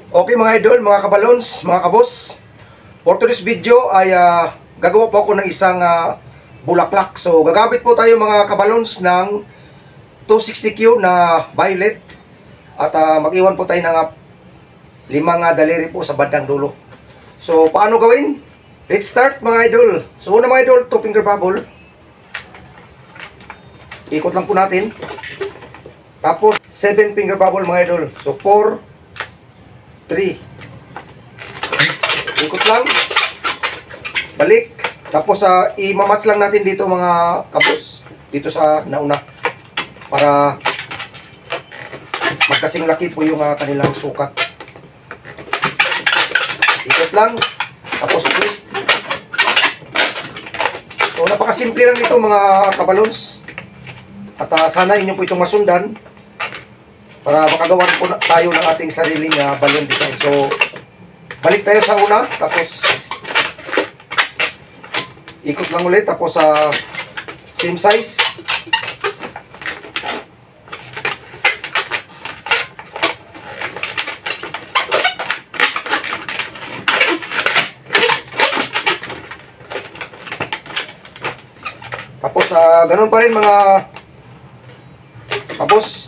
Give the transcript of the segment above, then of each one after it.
Okay mga idol, mga kabalons, mga kabos. For today's video ay gagawa po ako ng isang bulaklak. So gagamit po tayo mga kabalons ng 260Q na violet. At mag-iwan po tayo ng 5 daliri po sa bandang dulo. So paano gawin? Let's start mga idol. So una mga idol, 2 finger bubble. Ikot lang po natin. Tapos 7 finger bubble mga idol. So 4, 3. Ikot lang. Balik. Tapos i-match lang natin dito mga kabos. Dito sa nauna. Para magkasing laki po yung kanilang sukat. Ikot lang. Tapos twist. So napakasimple lang ito mga kabalons. At sana inyo po itong masundan. Para makagawa po tayo ng ating sariling balloon design. So, balik tayo sa una. Tapos, ikot lang ulit. Tapos, same size. Tapos, ganun pa rin mga tapos,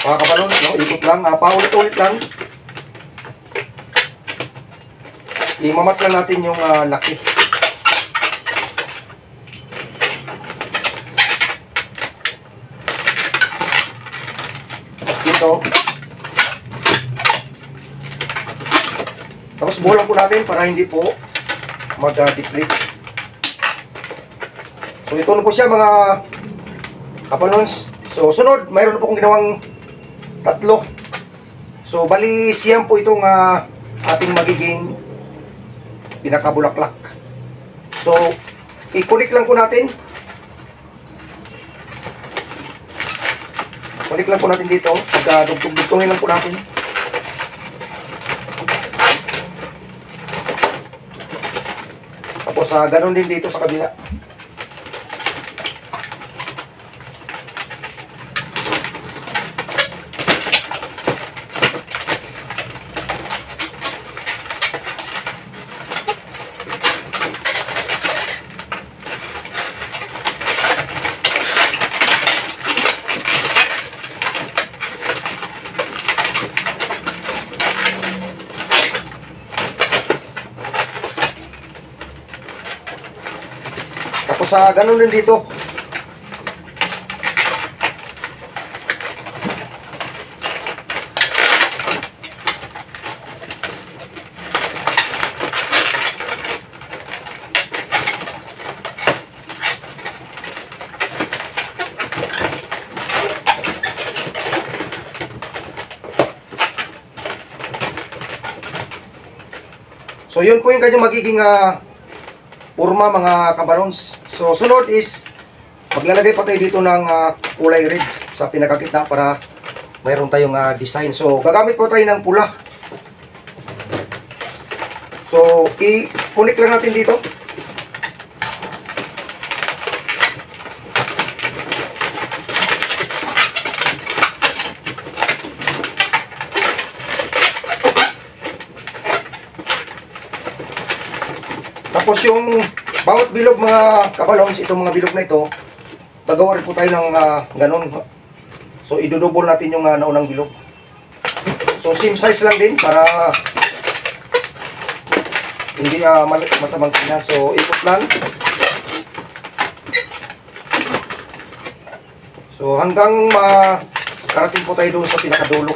mga kabalon, no? Ikot lang, paulit-ulit lang. I-match lang natin yung laki. Tapos dito. Tapos buhulan po natin para hindi po mag-deplete. So ito na po siya mga kabalons. So sunod, mayroon po akong ginawang 3. So, bali siyam po itong ating magiging pinakabulaklak. So, i-connect lang po natin. Connect lang po natin dito. Dugtungin lang po natin. Tapos, ganun din dito sa kabila. Tapos ganun din dito. So yun po yung kanyang magiging purma mga kabalons. So sunod is maglalagay pa tayo dito ng kulay red sa pinakakitna para mayroon tayong design. So gagamit po tayo ng pula. So i-connect lang natin dito. Tapos yung bawat bilog mga kabalons, itong mga bilog na ito, gagawa rin po tayo ng ganun. So idudubol natin yung naunang bilog. So same size lang din para hindi masamang tingnan. So ikot lang. So hanggang makarating po tayo doon sa pinakadulo.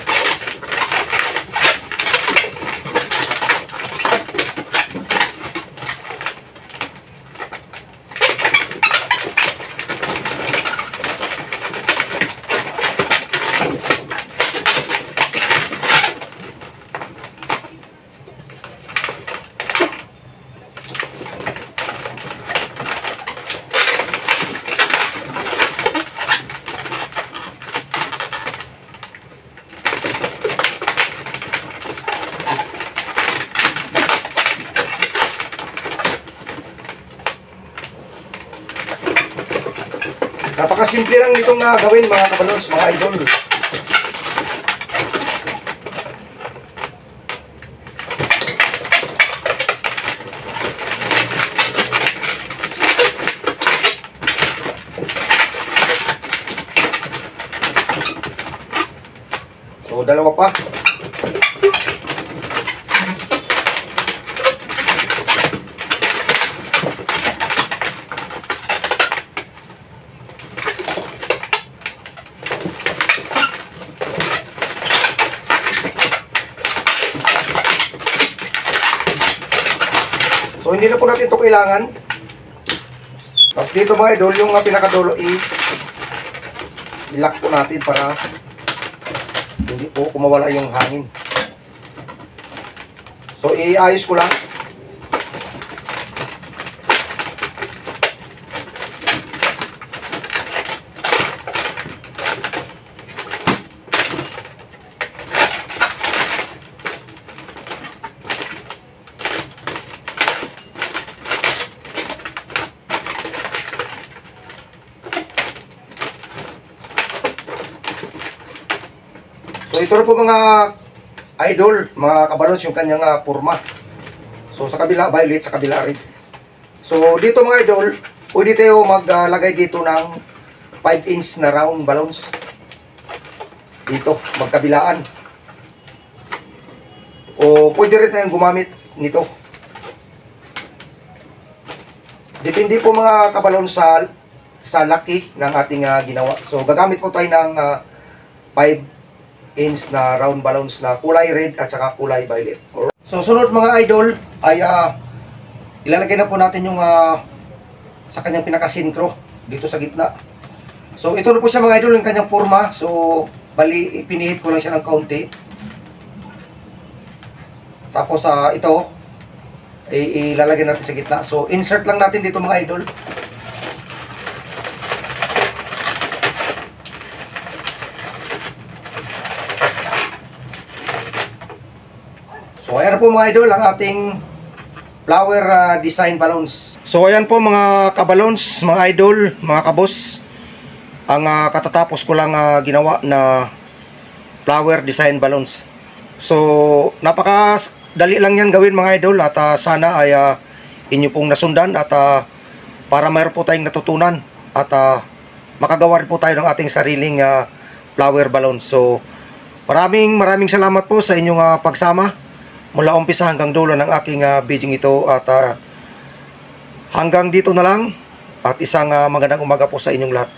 Napakasimple lang nitong gawin mga kabalons, mga idol. dalawa pa. So hindi na po natin ito kailangan. Tapos dito mga idol, yung pinakadulo i-lock po natin para hindi po kumawala yung hangin. So iayos ko lang. So ito na po mga idol, mga kabalons, yung kanyang purma. So sa kabila violet, sa kabila red. So dito mga idol, pwede tayo maglagay dito ng 5-inch na round balloons. Dito, magkabilaan. O pwede rin tayong gumamit nito. Depende po mga kabalon sa laki ng ating ginawa. So gagamit po tayo ng 5-inch na round balloons na kulay red at saka kulay violet. So sunod mga idol ay ilalagay na po natin yung sa kanyang pinakasentro dito sa gitna. So ito na po siya mga idol, yung kanyang forma. So bali ipinihit ko lang siya ng kaunti. Tapos ito ilalagay natin sa gitna. So insert lang natin dito mga idol. So ayan po mga idol ang ating flower design balloons. So ayan po mga kabalons, mga idol, mga kabos, ang katatapos ko lang ginawa na flower design balloons. So napakadali lang yan gawin mga idol, at sana ay inyo pong nasundan, at para mayroon po tayong natutunan, at makagawa rin po tayo ng ating sariling flower balloons. So maraming salamat po sa inyong pagsama mula umpisa hanggang dulo ng aking video ito, at hanggang dito na lang, at isang magandang umaga po sa inyong lahat.